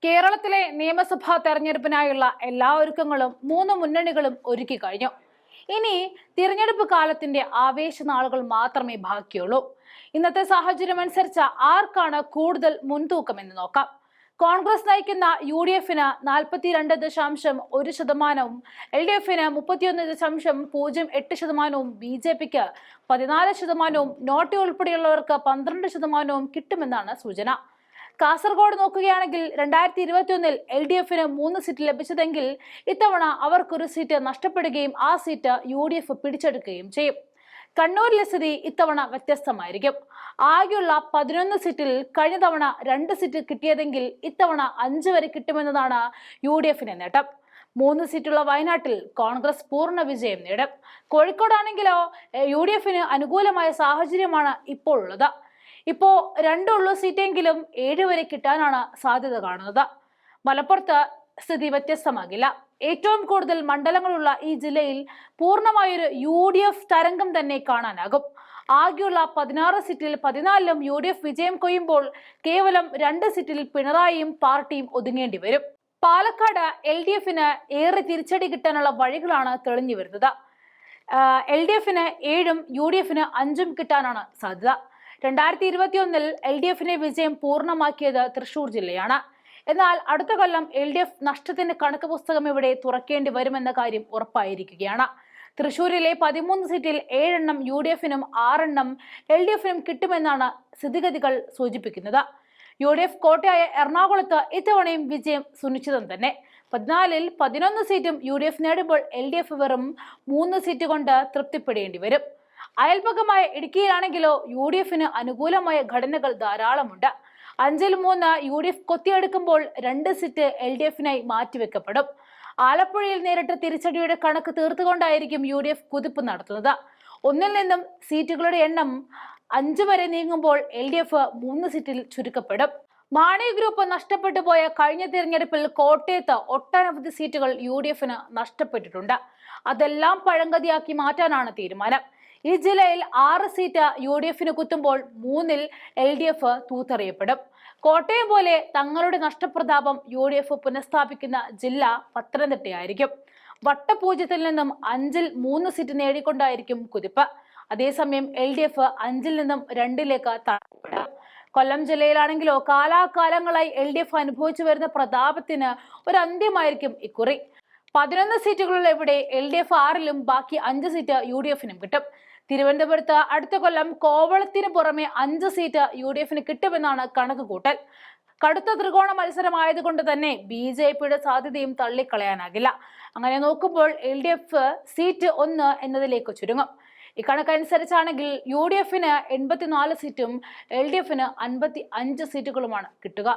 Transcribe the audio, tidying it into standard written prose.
കേരളത്തിലെ നിയമസഭാ തെരഞ്ഞെടുപ്പിനായുള്ള എല്ലാ ഒരുക്കങ്ങളും മൂന്ന് മുന്നണികളും ഒരുക്കി കഴിഞ്ഞു. ഇനി തിരഞ്ഞെടുപ്പ് കാലത്തിന്റെ ആവേശ നാളുകൾ മാത്രമേ ബാക്കിയുള്ളൂ. ഇന്നത്തെ സാഹചര്യം അനുസരിച്ച് ആർക്കാണ് കൂടുതൽ മുൻതൂക്കമെന്ന് നോക്കാം. കോൺഗ്രസ് നയിക്കുന്ന UDFന് 42.1%, LDFന് 31.08%, BJPക്ക് 14%, നോട്ടി ഉൾപ്പെടെയുള്ളവർക്ക് 12% കിട്ടുമെന്നാണ് സൂചന. കാസർഗോഡ് നോക്കുകയാണെങ്കിൽ 2021 LDFന് 3 സീറ്റ് ലഭിച്ചതെങ്കിൽ ഇത്തവണ അവർക്കൊരു സീറ്റ് നഷ്ടപ്പെടുകയും ആ സീറ്റ് UDF പിടിച്ചെടുക്കുകയും ചെയ്യും. കണ്ണൂരിലെ സ്ഥിതി ഇത്തവണ വ്യത്യസ്തമായിരിക്കും. ആകെയുള്ള 11 സീറ്റിൽ കഴിഞ്ഞ തവണ 2 സീറ്റ് കിട്ടിയതെങ്കിൽ ഇത്തവണ 5 വരെ കിട്ടുമെന്നതാണ് UDFന്റെ നേട്ടം. 3 സീറ്റുള്ള വയനാട്ടിൽ കോൺഗ്രസ് പൂർണ്ണ വിജയം നേടും. കോഴിക്കോടാണെങ്കിലോ UDFന് അനുകൂലമായ സാഹചര്യമാണ് ഇപ്പോൾ ഉള്ളത്. ഇപ്പോ 2 സീറ്റെങ്കിലും 7 വരെ കിട്ടാനാണ് സാധ്യത കാണുന്നത്. മലപ്പുറത്ത് സ്ഥിതി വ്യത്യസ്തമാകില്ല. ഏറ്റവും കൂടുതൽ മണ്ഡലങ്ങളുള്ള ഈ ജില്ലയിൽ പൂർണ്ണമായൊരു UDF തരംഗം തന്നെ കാണാനാകും. ആകെയുള്ള 16 സീറ്റിൽ 14ലും UDF വിജയം കൊയ്യുമ്പോൾ കേവലം 2 സീറ്റിൽ പിണറായിയും പാർട്ടിയും ഒതുങ്ങേണ്ടി വരും. പാലക്കാട് LDFന് ഏറെ തിരിച്ചടി കിട്ടാനുള്ള വഴികളാണ് തെളിഞ്ഞു വരുന്നത്. LDFന് 7ഉം UDFന് 5ഉം കിട്ടാനാണ് സാധ്യത. 2021 LDFന്റെ വിജയം പൂർണ്ണമാക്കിയത് തൃശൂർ ജില്ലയാണ്. എന്നാൽ അടുത്ത കൊല്ലം LDF നഷ്ടത്തിന്റെ കണക്ക് പുസ്തകം ഇവിടെ തുറക്കേണ്ടി വരുമെന്ന കാര്യം ഉറപ്പായിരിക്കുകയാണ്. തൃശൂരിലെ 13 സീറ്റിൽ 7 UDFനും 6 LDFനും കിട്ടുമെന്നാണ് സ്ഥിതിഗതികൾ സൂചിപ്പിക്കുന്നത്. UDF കോട്ടയായ എറണാകുളത്ത് ഇത്തവണയും വിജയം സുനിശ്ചിതം തന്നെ. 14ൽ 11 സീറ്റും UDF നേടുമ്പോൾ LDF വെറും 3 സീറ്റ് കൊണ്ട് തൃപ്തിപ്പെടേണ്ടി വരും. അയൽപക്കമായ ഇടുക്കിയിലാണെങ്കിലോ UDFന് അനുകൂലമായ ഘടനകൾ ധാരാളമുണ്ട്. 5ൽ 3 UDF കൊത്തിയെടുക്കുമ്പോൾ 2 സീറ്റ് LDFനായി മാറ്റിവെക്കപ്പെടും. ആലപ്പുഴയിൽ നേരിട്ട തിരിച്ചടിയുടെ കണക്ക് തീർത്തുകൊണ്ടായിരിക്കും UDF കുതിപ്പ് നടത്തുന്നത്. 1ൽ നിന്നും സീറ്റുകളുടെ എണ്ണം 5 വരെ നീങ്ങുമ്പോൾ LDF 3 സീറ്റിൽ ചുരുക്കപ്പെടും. മാണി ഗ്രൂപ്പ് നഷ്ടപ്പെട്ടു പോയ കഴിഞ്ഞ തിരഞ്ഞെടുപ്പിൽ കോട്ടയത്ത് ഒട്ടനവധി സീറ്റുകൾ UDFന് നഷ്ടപ്പെട്ടിട്ടുണ്ട്. അതെല്ലാം പഴങ്കതിയാക്കി മാറ്റാനാണ് തീരുമാനം. ഈ ജില്ലയിൽ 6 സീറ്റ് UDFന് കുത്തുമ്പോൾ 3ൽ LDF തൂത്തെറിയപ്പെടും. കോട്ടയം പോലെ തങ്ങളുടെ നഷ്ടപ്രതാപം UDF പുനഃസ്ഥാപിക്കുന്ന ജില്ല പത്തനംതിട്ടയായിരിക്കും. വട്ടപൂജ്യത്തിൽ നിന്നും 5ൽ 3 സീറ്റ് നേടിക്കൊണ്ടായിരിക്കും കുതിപ്പ്. അതേസമയം LDF 5ൽ നിന്നും 2ലേക്ക് തള്ളപ്പെടും. കൊല്ലം ജില്ലയിലാണെങ്കിലോ കാലാകാലങ്ങളായി LDF അനുഭവിച്ചു വരുന്ന പ്രതാപത്തിന് ഒരു അന്ത്യമായിരിക്കും ഇക്കുറി. 11 സീറ്റുകളുള്ള ഇവിടെ LDF 6ലും ബാക്കി 5 സീറ്റ് UDFനും കിട്ടും. തിരുവനന്തപുരത്ത് അടുത്ത കൊല്ലം കോവളത്തിന് പുറമെ 5 സീറ്റ് UDFന് കിട്ടുമെന്നാണ് കണക്ക് കൂട്ടൽ. കടുത്ത ത്രികോണ മത്സരമായതുകൊണ്ട് തന്നെ BJPയുടെ സാധ്യതയും തള്ളിക്കളയാനാകില്ല. അങ്ങനെ നോക്കുമ്പോൾ LDF സീറ്റ് 1 എന്നതിലേക്ക് ചുരുങ്ങും. ഇക്കണക്കനുസരിച്ചാണെങ്കിൽ UDFന് 84 സീറ്റും LDFന് 55 സീറ്റുകളുമാണ് കിട്ടുക.